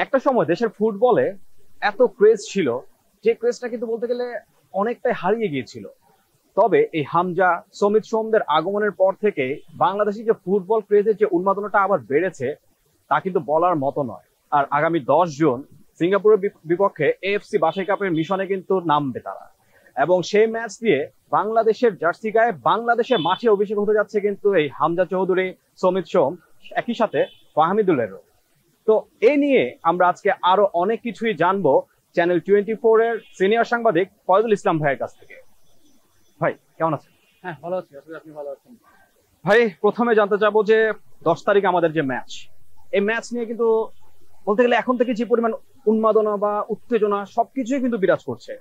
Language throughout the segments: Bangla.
একটা সময় দেশের ফুটবলে এত ক্রেজ ছিল, যে ক্রেজটা কিন্তু বলতে গেলে অনেকটাই হারিয়ে গিয়েছিল। তবে এই হামজা, সমিত সোমদের আগমনের পর থেকে বাংলাদেশি যে ফুটবল ক্রেজের যে উন্মাদনাটা আবার বেড়েছে, তা কিন্তু বলার মতো নয়। আর আগামী 10 জুন সিঙ্গাপুরের বিপক্ষে এএফসি বাছাই কাপের মিশনে কিন্তু নামবে তারা, এবং সেই ম্যাচ দিয়ে বাংলাদেশের জার্সি গায়ে বাংলাদেশের মাঠে অভিষেক হতে যাচ্ছে কিন্তু এই হামজা চৌধুরী, সমিত সোম, একই সাথে ফাহমিদুলেরও। তো এই নিয়ে আমরা আজকে আরো অনেক কিছুই জানবো চ্যানেল 24 এর সিনিয়র সাংবাদিক ফয়জুল ইসলাম ভাইয়ের কাছ থেকে। ভাই কেমন আছেন? হ্যাঁ, ভালো আছি। আসলে আপনি ভালো আছেন? ভাই, প্রথমে জানতে চাবো যে 10 তারিখ আমাদের যে ম্যাচ, এই ম্যাচ নিয়ে কিন্তু বলতে গেলে এখন থেকে যে পরিমাণ উন্মাদনা বা উত্তেজনা সবকিছুই কিন্তু বিরাজ করছে।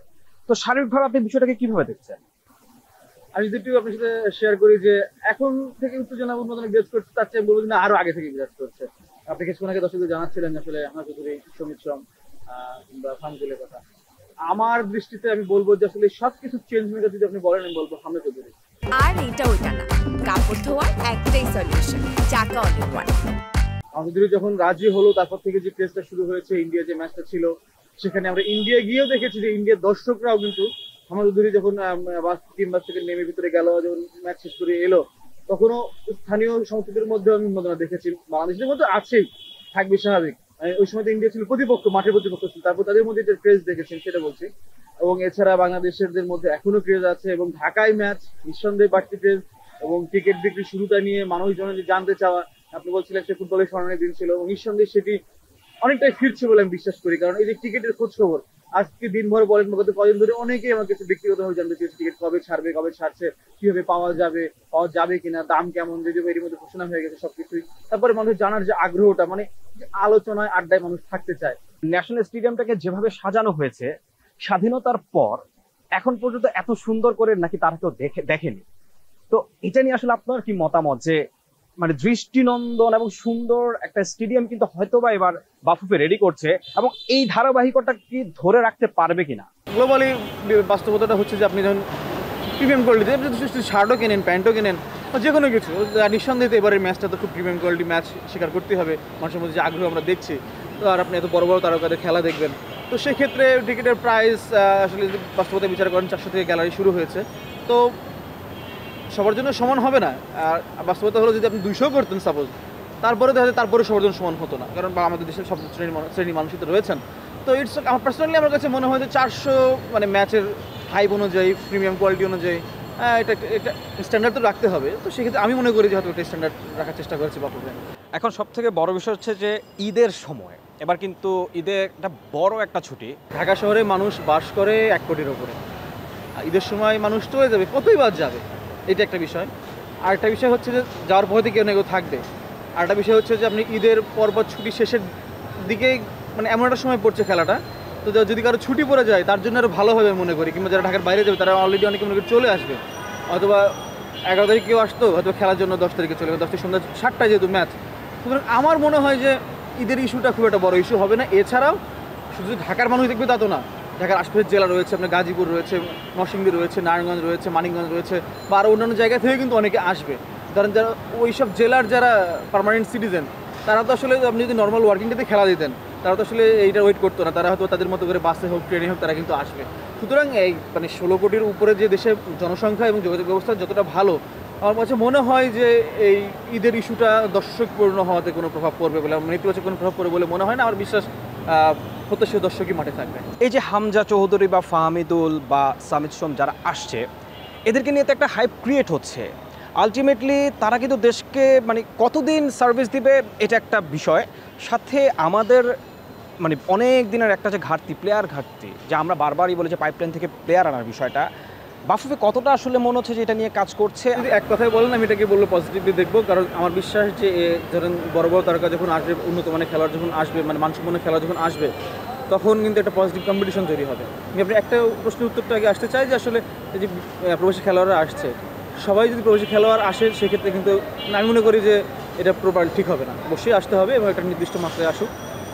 তো শারীরিকভাবে আপনি বিষয়টাকে কিভাবে দেখছেন? আমি যদি একটু আপনার সাথে শেয়ার করি যে এখন থেকে উত্তেজনা উন্মাদনা বিরাজ করছে, তার চেয়ে বলবো যে না, আরো আগে থেকে বিরাজ করছে। আপনি কিছুক্ষণ আগে দর্শকদের জানাচ্ছিলেন আসলে আমরা চৌধুরী, সমিত সোম কিংবা ফাহমিদুলের কথা। আমার দৃষ্টিতে আমি বলবো যে আসলে সবকিছু চেঞ্জ হয়ে গেছে। যদি আপনি বলেন, আমি বলবো হামজা চৌধুরী। আর এটা ওইটা না, কাপড় ধোয়ার একটাই সলিউশন, চাকা all in one. Hamza Chowdhury যখন রাজি হলো, তারপর থেকে যে ক্রেজটা শুরু হয়েছে, ইন্ডিয়া যে ম্যাচটা ছিল সেখানে আমরা ইন্ডিয়া গিয়েও দেখেছি যে ইন্ডিয়ার দর্শকরাও কিন্তু হামজা চৌধুরী যখন টিম বাস থেকে নেমে ভিতরে গেল, যখন ম্যাচ শেষ করে এলো, তখনও স্থানীয় সংস্কৃতির মধ্যে আমি উন্মাদনা দেখেছি। বাংলাদেশের মধ্যে আছেই, থাকবে স্বাভাবিক। ওই সময় তো ইন্ডিয়া ছিল প্রতিপক্ষ, মাঠের প্রতিপক্ষ ছিল, তারপর তাদের মধ্যে যে ক্রেজ দেখেছেন সেটা বলছি। এবং এছাড়া বাংলাদেশের মধ্যে এখনো ক্রেজ আছে, এবং ঢাকায় ম্যাচ নিঃসন্দেহে বাড়তি ক্রেজ, এবং টিকিট বিক্রি শুরুটা নিয়ে মানুষজনের যে জানতে চাওয়া, আপনি বলছিলেন সে ফুটবলের স্মরণের দিন ছিল, এবং নিঃসন্দেহে সেটি অনেকটাই ফিরছে বলে আমি বিশ্বাস করি। কারণ এই যে টিকিটের খোঁজ খবর আজকে দিনভর বলেন বা গত কদিন ধরে অনেকেই আমার কাছে ব্যক্তিগতভাবে জানতে চেয়েছে টিকিট কবে ছাড়বে, কবে ছাড়ছে, কিভাবে পাওয়া যাবে কিনা, দাম কেমন, যদিও এর মধ্যে ঘোষণা হয়ে গেছে সবকিছুই। তারপরে মানুষ জানার যে আগ্রহটা, মানে যে আলোচনায় আড্ডায় মানুষ থাকতে চায়। ন্যাশনাল স্টেডিয়ামটাকে যেভাবে সাজানো হয়েছে স্বাধীনতার পর এখন পর্যন্ত এত সুন্দর করে নাকি তারা কেউ দেখেনি। তো এটা নিয়ে আসলে আপনার কি মতামত, যে মানে দৃষ্টিনন্দন এবং সুন্দর একটা স্টেডিয়াম কিন্তু হয়তোবা এবার বাফুফে রেডি করছে, এবং এই ধারাবাহিকতা কি ধরে রাখতে পারবে কিনা? গ্লোবালি বাস্তবতাটা হচ্ছে যে আপনি যখন প্রিমিয়াম কোয়ালিটি শার্টও কেনেন, প্যান্টও কেনেন, বা যে কোনো কিছু, নিঃসন্দেহে এবারের ম্যাচটা তো খুব প্রিমিয়াম কোয়ালিটি ম্যাচ স্বীকার করতে হবে। মানুষের মধ্যে যে আগ্রহ আমরা দেখছি, তো আর আপনি এত বড় বড় তারকাদের খেলা দেখবেন, তো সেক্ষেত্রে টিকিটের প্রাইস আসলে বাস্তবতা বিচার করেন 400 থেকে গ্যালারি শুরু হয়েছে। তো সবার জন্য সমান হবে না। আর বাস্তবতা হলো যদি আপনি 200 করতেন সাপোজ, তারপরে দেখা যায় তারপরে সবার জন্য সমান হতো না, কারণ আমাদের দেশের সব শ্রেণীর মানুষই তো রয়েছেন। তো ইটস আমার পার্সোনালি আমার কাছে মনে হয় যে 400 মানে ম্যাচের হাইপ অনুযায়ী, প্রিমিয়াম কোয়ালিটি অনুযায়ী এটা এটা স্ট্যান্ডার্ড তো রাখতে হবে। তো সেক্ষেত্রে আমি মনে করি যে হয়তো একটা স্ট্যান্ডার্ড রাখার চেষ্টা করেছি বাপুকে। এখন সব থেকে বড় বিষয় হচ্ছে যে ঈদের সময়, এবার কিন্তু ঈদে একটা বড় একটা ছুটি। ঢাকা শহরে মানুষ বাস করে 1 কোটির ওপরে। ঈদের সময় মানুষ চলে যাবে, কতই বাদ যাবে, এটা একটা বিষয়। আর একটা বিষয় হচ্ছে যে যাওয়ার পথে কেউ না কেউ থাকবে। আর একটা বিষয় হচ্ছে যে আপনি ঈদের পরপর ছুটি শেষের দিকে, মানে এমন একটা সময় পড়ছে খেলাটা, তো যদি কারো ছুটি পড়ে যায় তার জন্য আরও ভালো হবে মনে করি। কিংবা যারা ঢাকার বাইরে যাবে তারা অলরেডি অনেকে মনে করি চলে আসবে, অথবা 11 তারিখ কেউ আসতো হয়তো খেলার জন্য, 10 তারিখে চলে যাবে, 10 তারিখ সন্ধ্যা 7টায় যেহেতু ম্যাচ। সুতরাং আমার মনে হয় যে ঈদের ইস্যুটা খুব একটা বড় ইস্যু হবে না। এছাড়াও শুধু ঢাকার মানুষ দেখবে তা তো না, ঢাকার আশপাশের জেলা রয়েছে, আপনার গাজীপুর রয়েছে, নরসিংদী রয়েছে, নারায়ণগঞ্জ রয়েছে, মানিকগঞ্জ রয়েছে, বা আরও অন্যান্য জায়গা থেকে কিন্তু অনেকে আসবে। ধরেন যারা ওই সব জেলার যারা পার্মানেন্ট সিটিজেন, তারা তো আসলে আপনি যদি নর্মাল ওয়ার্কিং ডেতে খেলা দিতেন, তারা তো আসলে এইটা ওয়েট করতো না, তারা হয়তো তাদের মতো করে বাসে হোক, ট্রেনে হোক, তারা কিন্তু আসবে। সুতরাং এই মানে 16 কোটির উপরে যে দেশের জনসংখ্যা এবং যোগাযোগ ব্যবস্থা যতটা ভালো, আমার কাছে মনে হয় যে এই ঈদের ইস্যুটা দর্শকপূর্ণ হওয়াতে কোনো প্রভাব পড়বে বলে, নেতিবাচক কোনো প্রভাব পড়বে বলে মনে হয় না। আমার বিশ্বাস প্রত্যাশী দর্শকই মাঠে থাকবে। এই যে হামজা চৌধুরী বা ফাহমিদুল বা সামিত সোম যারা আসছে, এদেরকে নিয়ে তো একটা হাইপ ক্রিয়েট হচ্ছে। আলটিমেটলি তারা কিন্তু দেশকে মানে কতদিন সার্ভিস দিবে এটা একটা বিষয়, সাথে আমাদের মানে অনেক দিনের একটা যে ঘাটতি, প্লেয়ার ঘাটতি, যে আমরা বারবারই বলি যে পাইপলাইন থেকে প্লেয়ার আনার বিষয়টা, বাফুফে কতটা আসলে মনে হচ্ছে যে এটা নিয়ে কাজ করছে? যদি এক কথায় বলেন, আমি এটাকে বলবো পজিটিভলি দেখবো। কারণ আমার বিশ্বাস যে ধরেন বড় বড় তারকা যখন আসবে, উন্নত মানের খেলোয়াড় যখন আসবে, মানে মানসম্পন্ন খেলোয়াড় যখন আসবে, তখন কিন্তু একটা পজিটিভ কম্পিটিশন তৈরি হবে। আপনি একটা প্রশ্নের উত্তরটা আগে আসতে চাই যে আসলে এই যে প্রবাসী খেলোয়াড়রা আসছে, সবাই যদি প্রবাসী খেলোয়াড় আসে সেক্ষেত্রে কিন্তু আমি মনে করি যে এটা প্রপারলি ঠিক হবে না। অবশ্যই আসতে হবে এবং একটা নির্দিষ্ট মাত্রায় আসুক,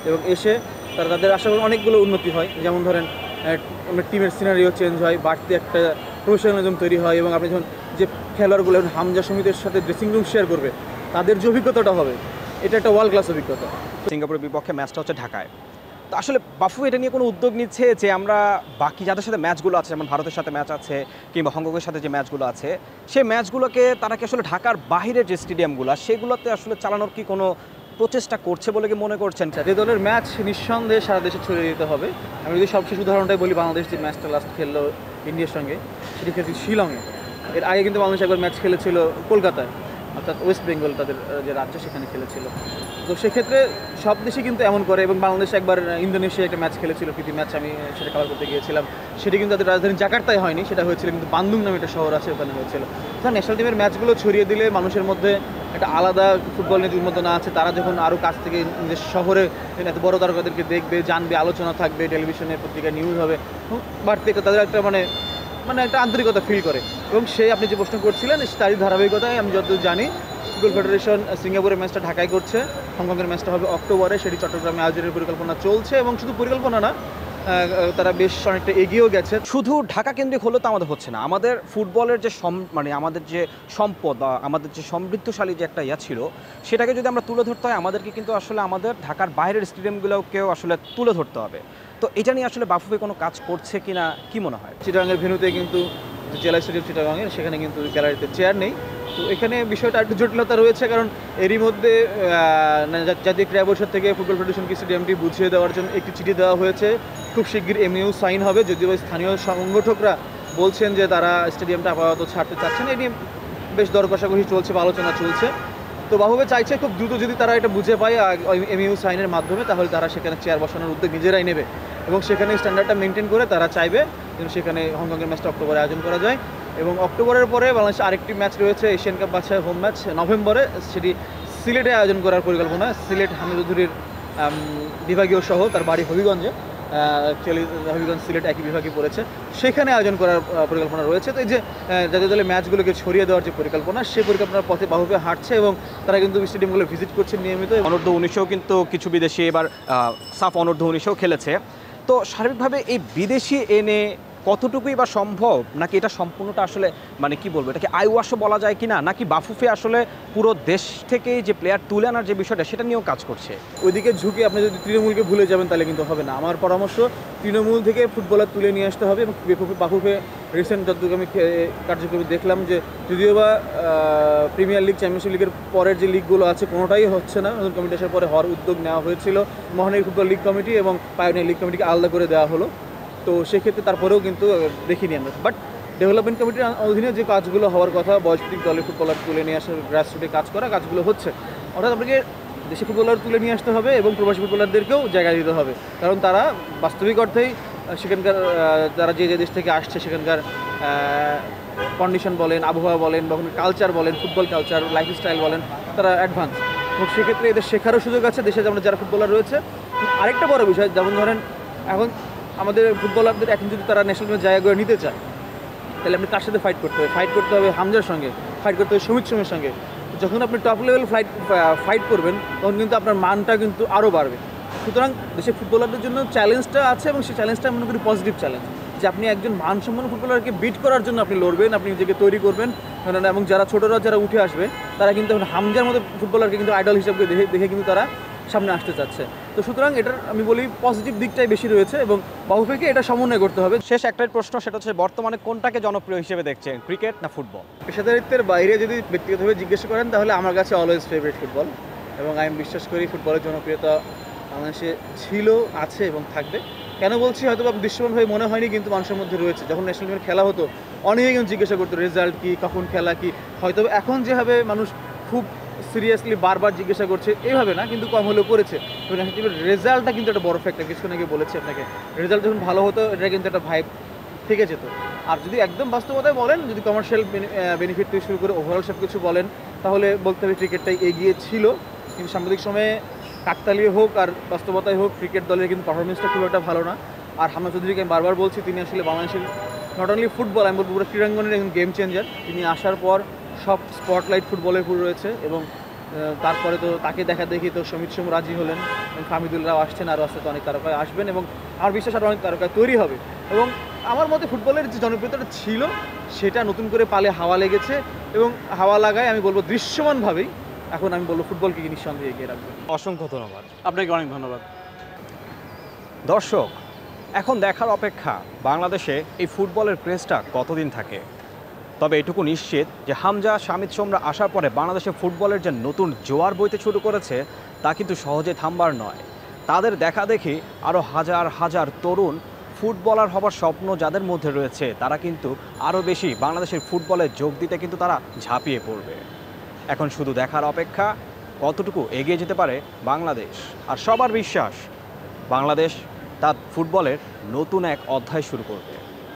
এবং এসে তাদের আশা করি অনেকগুলো উন্নতি হয়। যেমন ধরেন টিমের সিনারিও চেঞ্জ হয়, বাড়তি একটা প্রফেশনালিজম তৈরি হয়, এবং আপনি যখন যে খেলোয়াড়গুলো হামজা সমিতির সাথে ড্রেসিং রুম শেয়ার করবে, তাদের যে অভিজ্ঞতাটা হবে, এটা একটা ওয়ার্ল্ড ক্লাস অভিজ্ঞতা। সিঙ্গাপুরের বিপক্ষে ম্যাচটা হচ্ছে ঢাকায়, তো আসলে বাফু এটা নিয়ে কোনো উদ্যোগ নিচ্ছে যে আমরা বাকি যাদের সাথে ম্যাচগুলো আছে, যেমন ভারতের সাথে ম্যাচ আছে কিংবা হংকংয়ের সাথে যে ম্যাচগুলো আছে, সেই ম্যাচগুলোকে তারা কি আসলে ঢাকার বাইরের যে স্টেডিয়ামগুলো সেগুলোতে আসলে চালানোর কি কোনো প্রচেষ্টা করছে বলে কি মনে করছেন? জাতীয় দলের ম্যাচ নিঃসন্দেহে সারা দেশে ছড়িয়ে দিতে হবে। আমি যদি সবশেষ উদাহরণটাই বলি, বাংলাদেশ যে ম্যাচটা লাস্ট খেললো ইন্ডিয়ার সঙ্গে, সেটি খেলেছিল শিলংয়ে। এর আগে কিন্তু বাংলাদেশ একবার ম্যাচ খেলেছিল কলকাতায়, অর্থাৎ ওয়েস্ট বেঙ্গল তাদের যে রাজ্য, সেখানে খেলেছিল। তো সেক্ষেত্রে সব দেশই কিন্তু এমন করে। এবং বাংলাদেশ একবার ইন্দোনেশিয়া একটা ম্যাচ খেলেছিল, প্রীতি ম্যাচ, আমি সেটা কভার করতে গিয়েছিলাম। সেটি কিন্তু তাদের রাজধানী জাকার্তায় হয়নি, সেটা হয়েছিল কিন্তু বান্দুং নামে একটা শহর আছে, ওখানে হয়েছিল। তো ন্যাশনাল টিমের ম্যাচগুলো ছড়িয়ে দিলে মানুষের মধ্যে একটা আলাদা ফুটবল নিয়ে উন্মাদনা আছে। তারা যখন আরও কাছ থেকে নিজের শহরে এত বড় তারকাদেরকে দেখবে, জানবে, আলোচনা থাকবে, টেলিভিশনে পত্রিকা নিউজ হবে, বাড়তে তাদের একটা মানে একটা আন্তরিকতা ফিল করে। এবং সেই আপনি যে প্রশ্ন করছিলেন তারই ধারাবাহিকতায় আমি যতদূর জানি ফুটবল ফেডারেশন সিঙ্গাপুরের ম্যাচটা ঢাকায় করছে, হংকংয়ের ম্যাচটা হবে অক্টোবরে, সেটি চট্টগ্রামে আয়োজনের পরিকল্পনা চলছে। এবং শুধু পরিকল্পনা না, তারা বেশ অনেকটা এগিয়েও গেছে। শুধু ঢাকা কেন্দ্রিক হলে তো আমাদের হচ্ছে না, আমাদের ফুটবলের যে মানে আমাদের যে সম্পদ বা আমাদের যে সমৃদ্ধশালী যে একটা ছিল, সেটাকে যদি আমরা তুলে ধরতে হয়, আমাদেরকে কিন্তু আসলে আমাদের ঢাকার বাইরের স্টেডিয়ামগুলোকেও আসলে তুলে ধরতে হবে। তো এটা নিয়ে আসলে বাফুফে কোনো কাজ করছে কিনা কি মনে হয়? চিটাগাংয়ের ভেন্যুতে কিন্তু জেলা স্টেডিয়াম চিটাগাংয়ের, সেখানে কিন্তু গ্যালারিতে চেয়ার নেই। তো এখানে বিষয়টা একটু জটিলতা রয়েছে, কারণ এরই মধ্যে জাতীয় ক্রীড়া পরিষদ থেকে ফুটবল ফেডারেশনকে স্টেডিয়ামটি বুঝিয়ে দেওয়ার জন্য একটি চিঠি দেওয়া হয়েছে। খুব শিগগির এমনিও সাইন হবে, যদিও স্থানীয় সংগঠকরা বলছেন যে তারা স্টেডিয়ামটা আপাতত ছাড়তে চাচ্ছেন। এই নিয়ে বেশ দর কষাকষি চলছে বা আলোচনা চলছে। তো বাহুবে চাইছে খুব দ্রুত যদি তারা এটা বুঝে পায় এমইউ সাইনের মাধ্যমে, তাহলে তারা সেখানে চেয়ার বসানোর উদ্যোগ নিজেরাই নেবে এবং সেখানে স্ট্যান্ডার্ডটা মেনটেন করে তারা চাইবে যেন সেখানে হংকংয়ের ম্যাচটা অক্টোবরে আয়োজন করা যায়। এবং অক্টোবরের পরে বাংলাদেশে আরেকটি ম্যাচ রয়েছে, এশিয়ান কাপ বাছাই হোম ম্যাচ নভেম্বরে, সেটি সিলেটে আয়োজন করার পরিকল্পনা। সিলেট হামিদ চৌধুরীর বিভাগীয় সহ, তার বাড়ি হবিগঞ্জে, অ্যাকচুয়ালি হবিগঞ্জ সিলেট একই বিভাগে পড়েছে, সেখানে আয়োজন করার পরিকল্পনা রয়েছে। তো এই যে জাতীয় দলের ম্যাচগুলোকে ছড়িয়ে দেওয়ার যে পরিকল্পনা, সেই পরিকল্পনার পথে বাহুবে হাঁটছে এবং তারা কিন্তু স্টেডিয়ামগুলো ভিজিট করছে নিয়মিত। অনূর্ধ্ব 19-ও কিন্তু কিছু বিদেশি এবার সাফ অনূর্ধ্ব 19-ও খেলেছে। তো সার্বিকভাবে এই বিদেশি এনে কতটুকুই বা সম্ভব, নাকি এটা সম্পূর্ণটা আসলে মানে কি বলবো, এটাকে আইওয়াশও বলা যায় কিনা, নাকি বাফুফে আসলে পুরো দেশ থেকে যে প্লেয়ার তুলে আনার যে বিষয়টা সেটা নিয়েও কাজ করছে? ওইদিকে ঝুঁকে আপনি যদি তৃণমূলকে ভুলে যাবেন তাহলে কিন্তু হবে না। আমার পরামর্শ, তৃণমূল থেকে ফুটবলার তুলে নিয়ে আসতে হবে। এবং বাফুফে রিসেন্ট যতটুকু আমি কার্যক্রমে দেখলাম যে যদিও বা প্রিমিয়ার লিগ, চ্যাম্পিয়নশিপ লিগের পরের যে লিগগুলো আছে কোনোটাই হচ্ছে না, নতুন কমিটি আসার পরে হওয়ার উদ্যোগ নেওয়া হয়েছিল। মহানগর ফুটবল লিগ কমিটি এবং পায়োনিয়ার লিগ কমিটিকে আলাদা করে দেওয়া হলো। তো সেক্ষেত্রে তারপরেও কিন্তু দেখিনি আমরা। বাট ডেভেলপমেন্ট কমিটির অধীনে যে কাজগুলো হওয়ার কথা, বয়সভিত্তিক দলের ফুটবলার তুলে নিয়ে আসার, গ্রাসরুটে কাজ করা, কাজগুলো হচ্ছে। অর্থাৎ আপনাকে দেশি ফুটবলার তুলে নিয়ে আসতে হবে এবং প্রবাসী ফুটবলারদেরকেও জায়গা দিতে হবে, কারণ তারা বাস্তবিক অর্থেই সেখানকার যারা যে যে দেশ থেকে আসছে সেখানকার কন্ডিশন বলেন, আবহাওয়া বলেন, বা কালচার বলেন, ফুটবল কালচার, লাইফস্টাইল বলেন, তারা অ্যাডভান্স। এবং সেক্ষেত্রে এদের শেখারও সুযোগ আছে দেশে যেমন যারা ফুটবলার রয়েছে। আরেকটা বড় বিষয়, যেমন ধরেন এখন আমাদের ফুটবলারদের এখন যদি তারা ন্যাশনাল টিমের জায়গা করে নিতে চায়, তাহলে আপনি কার সাথে ফাইট করতে হবে? ফাইট করতে হবে হামজার সঙ্গে, ফাইট করতে হবে সমিত সোমের সঙ্গে। যখন আপনি টপ লেভেল ফাইট করবেন, তখন কিন্তু আপনার মানটা কিন্তু আরও বাড়বে। সুতরাং দেশের ফুটবলারদের জন্য চ্যালেঞ্জটা আছে এবং সেই চ্যালেঞ্জটা মনে করি পজিটিভ চ্যালেঞ্জ, যে আপনি একজন মানসম্পন্ন ফুটবলারকে বিট করার জন্য আপনি লড়বেন, আপনি নিজেকে তৈরি করবেন। এবং যারা ছোটরা যারা উঠে আসবে, তারা কিন্তু এখন হামজার মতো ফুটবলারকে কিন্তু আইডল হিসাবে দেখে কিন্তু তারা সামনে আসতে চাচ্ছে। তো সুতরাং এটার আমি বলি পজিটিভ দিকটাই বেশি রয়েছে এবং বাহুফেকে এটা সমন্বয় করতে হবে। শেষ একটাই প্রশ্ন, সেটা হচ্ছে বর্তমানে কোনটাকে জনপ্রিয় হিসেবে দেখছেন, ক্রিকেট না ফুটবল? পেশাদারিত্বের বাইরে যদি ব্যক্তিগতভাবে জিজ্ঞেস করেন, তাহলে আমার কাছে অলওয়েজ ফেভারিট ফুটবল। এবং আমি বিশ্বাস করি ফুটবলের জনপ্রিয়তা বাংলাদেশে ছিল, আছে এবং থাকবে। কেন বলছি, হয়তো বা দৃশ্যমানভাবে মনে হয়নি, কিন্তু মানুষের মধ্যে রয়েছে। যখন ন্যাশনাল টিমের খেলা হতো, অনেকেই কিন্তু জিজ্ঞাসা করতো রেজাল্ট কী, কখন খেলা কী। হয়তো এখন যেভাবে মানুষ খুব সিরিয়াসলি বারবার জিজ্ঞাসা করছে, এইভাবে না, কিন্তু কম হলেও করেছে। তো ন্যাশনাল টিমের রেজাল্টটা কিন্তু একটা বড় ফ্যাক্টর। কিছুক্ষণ আগে বলেছি আপনাকে, রেজাল্ট যখন ভালো হতো, এটা কিন্তু একটা ভাইব থেকে যেত। আর যদি একদম বাস্তবতায় বলেন, যদি কমার্শিয়াল বেনিফিট থেকে শুরু করে ওভারঅল সব কিছু বলেন, তাহলে বলতে হবে ক্রিকেটটাই এগিয়ে ছিল। কিন্তু সাম্প্রতিক সময়ে কাকতালীয় হোক আর বাস্তবতায় হোক, ক্রিকেট দলের কিন্তু পারফরমেন্সটা খুব একটা ভালো না। আর হামজা চৌধুরীকে আমি বারবার বলছি, তিনি আসলে বাংলাদেশের নট অনলি ফুটবল, আমি বলবো পুরো ক্রীড়াঙ্গনের একজন গেম চেঞ্জার। তিনি আসার পর সব স্পটলাইট ফুটবলের উপর রয়েছে এবং তারপরে তো তাকে দেখা দেখি তো সমিত সোম রাজি হলেন, ফামিদুল্লাহও আসছেন, আরও আস্তে অনেক তারকায় আসবেন এবং আমার বিশ্বাস আরও অনেক তারকায় তৈরি হবে। এবং আমার মতে ফুটবলের যে জনপ্রিয়তাটা ছিল, সেটা নতুন করে পালে হাওয়া লেগেছে এবং হাওয়া লাগায় আমি বলবো দৃশ্যমানভাবেই এখন আমি বলবো ফুটবলকে নিঃসন্দেহে এগিয়ে রাখবে। অসংখ্য ধন্যবাদ। আপনাকে অনেক ধন্যবাদ। দর্শক, এখন দেখার অপেক্ষা বাংলাদেশে এই ফুটবলের ক্রেজটা কতদিন থাকে। তবে এটুকু নিশ্চিত যে হামজা, শামিদ সোমরা আসার পরে বাংলাদেশে ফুটবলের যে নতুন জোয়ার বইতে শুরু করেছে তা কিন্তু সহজে থামবার নয়। তাদের দেখা দেখি আরও হাজার হাজার তরুণ ফুটবলার হবার স্বপ্ন যাদের মধ্যে রয়েছে তারা কিন্তু আরও বেশি বাংলাদেশের ফুটবলে যোগ দিতে কিন্তু তারা ঝাঁপিয়ে পড়বে। এখন শুধু দেখার অপেক্ষা কতটুকু এগিয়ে যেতে পারে বাংলাদেশ। আর সবার বিশ্বাস বাংলাদেশ তার ফুটবলের নতুন এক অধ্যায় শুরু করবে।